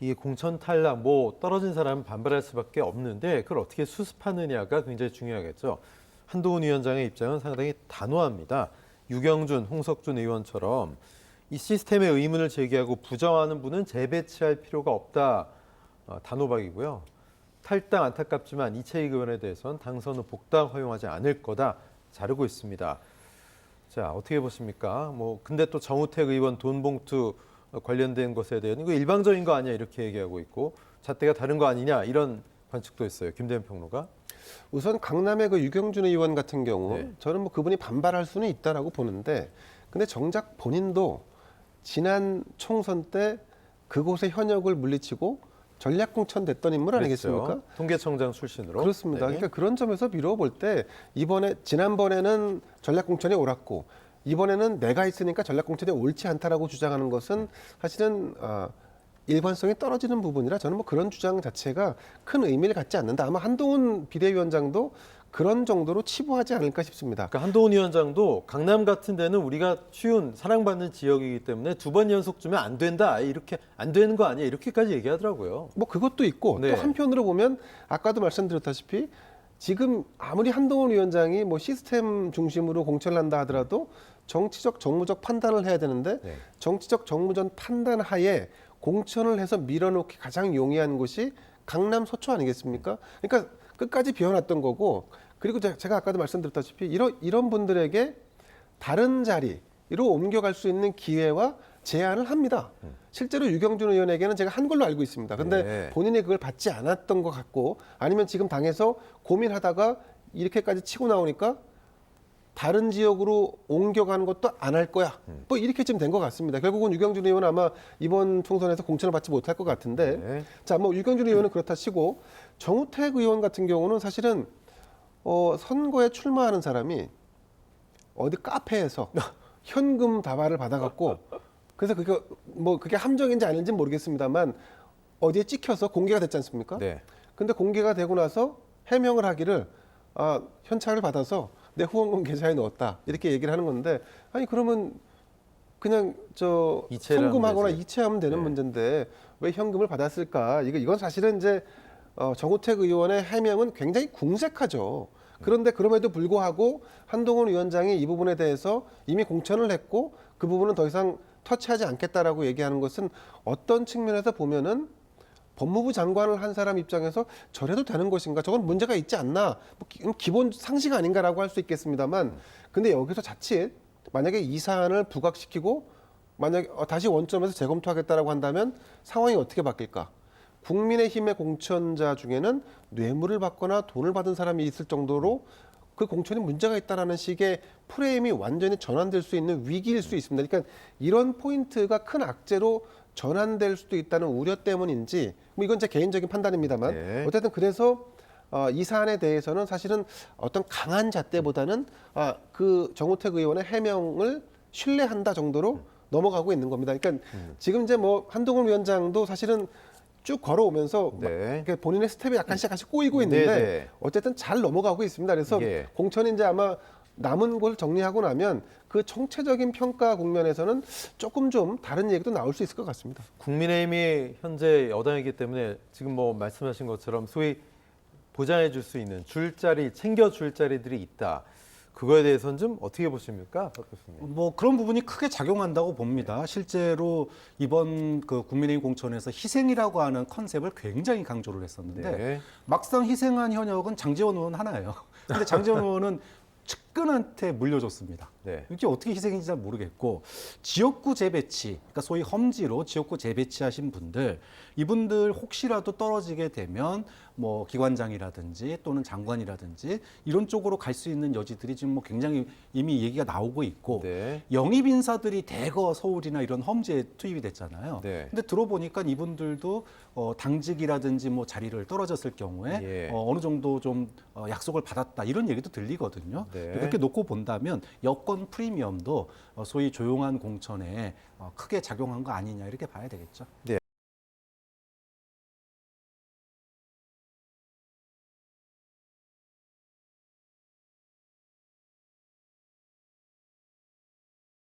이 공천 탈락, 뭐 떨어진 사람은 반발할 수밖에 없는데 그걸 어떻게 수습하느냐가 굉장히 중요하겠죠. 한동훈 위원장의 입장은 상당히 단호합니다. 유경준, 홍석준 의원처럼 이 시스템의 의문을 제기하고 부정하는 분은 재배치할 필요가 없다. 단호박이고요. 탈당 안타깝지만 이채익 의원에 대해서는 당선 후 복당 허용하지 않을 거다. 자르고 있습니다. 자, 어떻게 보십니까? 근데 또 정우택 의원 돈 봉투 관련된 것에 대한 이거 일방적인 거 아니야 이렇게 얘기하고 있고 잣대가 다른 거 아니냐 이런 관측도 있어요. 김대현 평론가. 우선 강남의 그 유경준 의원 같은 경우 네. 저는 뭐 그분이 반발할 수는 있다라고 보는데 근데 정작 본인도 지난 총선 때 그곳의 현역을 물리치고 전략공천 됐던 인물 아니겠습니까? 그랬죠. 통계청장 출신으로. 그렇습니다. 네. 그러니까 그런 점에서 미뤄볼 때 지난번에는 전략공천이 옳았고 이번에는 내가 있으니까 전략공천이 옳지 않다라고 주장하는 것은 사실은 일관성이 떨어지는 부분이라 저는 뭐 그런 주장 자체가 큰 의미를 갖지 않는다. 아마 한동훈 비대위원장도 그런 정도로 치부하지 않을까 싶습니다. 그러니까 한동훈 위원장도 강남 같은 데는 우리가 쉬운 사랑받는 지역이기 때문에 두 번 연속 주면 안 된다. 이렇게 안 되는 거 아니야. 이렇게까지 얘기하더라고요. 뭐 그것도 있고 네. 또 한편으로 보면 아까도 말씀드렸다시피 지금 아무리 한동훈 위원장이 뭐 시스템 중심으로 공천을 한다 하더라도 정치적 정무적 판단을 해야 되는데 네. 정치적 정무적 판단 하에 공천을 해서 밀어놓기 가장 용이한 곳이 강남 서초 아니겠습니까? 그러니까 끝까지 비워놨던 거고 그리고 제가 아까도 말씀드렸다시피 이런 분들에게 다른 자리로 옮겨갈 수 있는 기회와 제안을 합니다. 실제로 유경준 의원에게는 제가 한 걸로 알고 있습니다. 근데 네. 본인이 그걸 받지 않았던 것 같고 아니면 지금 당에서 고민하다가 이렇게까지 치고 나오니까 다른 지역으로 옮겨가는 것도 안 할 거야. 뭐 이렇게 좀 된 것 같습니다. 결국은 유경준 의원은 아마 이번 총선에서 공천을 받지 못할 것 같은데 네. 자, 뭐 유경준 의원은 그렇다 치고 정우택 의원 같은 경우는 사실은 선거에 출마하는 사람이 어디 카페에서 현금 다발을 받아갖고 그래서 그게 함정인지 아닌지 모르겠습니다만 어디에 찍혀서 공개가 됐지 않습니까? 네. 근데 공개가 되고 나서 해명을 하기를 현찰을 받아서 내 후원금 계좌에 넣었다 이렇게 얘기를 하는 건데 아니 그러면 그냥 이체를 송금하거나 하면 되지. 이체하면 되는 네. 문제인데 왜 현금을 받았을까? 이건 사실은 이제 정우택 의원의 해명은 굉장히 궁색하죠. 그런데 그럼에도 불구하고 한동훈 위원장이 이 부분에 대해서 이미 공천을 했고 그 부분은 더 이상 터치하지 않겠다라고 얘기하는 것은 어떤 측면에서 보면은 법무부 장관을 한 사람 입장에서 저래도 되는 것인가? 저건 문제가 있지 않나? 뭐 기본 상식 아닌가라고 할 수 있겠습니다만 근데 여기서 자칫 만약에 이 사안을 부각시키고 만약에 다시 원점에서 재검토하겠다라고 한다면 상황이 어떻게 바뀔까? 국민의힘의 공천자 중에는 뇌물을 받거나 돈을 받은 사람이 있을 정도로 그 공천이 문제가 있다라는 식의 프레임이 완전히 전환될 수 있는 위기일 수 있습니다. 그러니까 이런 포인트가 큰 악재로 전환될 수도 있다는 우려 때문인지 뭐 이건 제 개인적인 판단입니다만 네. 어쨌든 그래서 이 사안에 대해서는 사실은 어떤 강한 잣대보다는 그 정우택 의원의 해명을 신뢰한다 정도로 넘어가고 있는 겁니다. 그러니까 지금 이제 뭐 한동훈 위원장도 사실은 쭉 걸어오면서 네. 본인의 스텝이 약간씩 꼬이고 있는데 네. 어쨌든 잘 넘어가고 있습니다. 그래서 예. 공천이 이제 아마 남은 걸 정리하고 나면 그 총체적인 평가 국면에서는 조금 좀 다른 얘기도 나올 수 있을 것 같습니다. 국민의힘이 현재 여당이기 때문에 지금 뭐 말씀하신 것처럼 소위 보장해 줄 수 있는 챙겨줄 자리들이 있다. 그거에 대해서는 좀 어떻게 보십니까? 박 교수님. 뭐 그런 부분이 크게 작용한다고 봅니다. 실제로 이번 그 국민의힘 공천에서 희생이라고 하는 컨셉을 굉장히 강조를 했었는데 네. 막상 희생한 현역은 장제원 의원 하나예요. 근데 장제원 의원은 측근한테 물려줬습니다. 네. 이게 어떻게 희생인지 잘 모르겠고 지역구 재배치, 그러니까 소위 험지로 지역구 재배치하신 분들, 이분들 혹시라도 떨어지게 되면 뭐 기관장이라든지 또는 장관이라든지 이런 쪽으로 갈 수 있는 여지들이 지금 뭐 굉장히 이미 얘기가 나오고 있고 네. 영입 인사들이 대거 서울이나 이런 험지에 투입이 됐잖아요. 네. 근데 들어보니까 이분들도 당직이라든지 뭐 자리를 떨어졌을 경우에 예. 어느 정도 좀 약속을 받았다 이런 얘기도 들리거든요. 네. 그렇게 놓고 본다면 여권 프리미엄도 소위 조용한 공천에 크게 작용한 거 아니냐 이렇게 봐야 되겠죠. 네.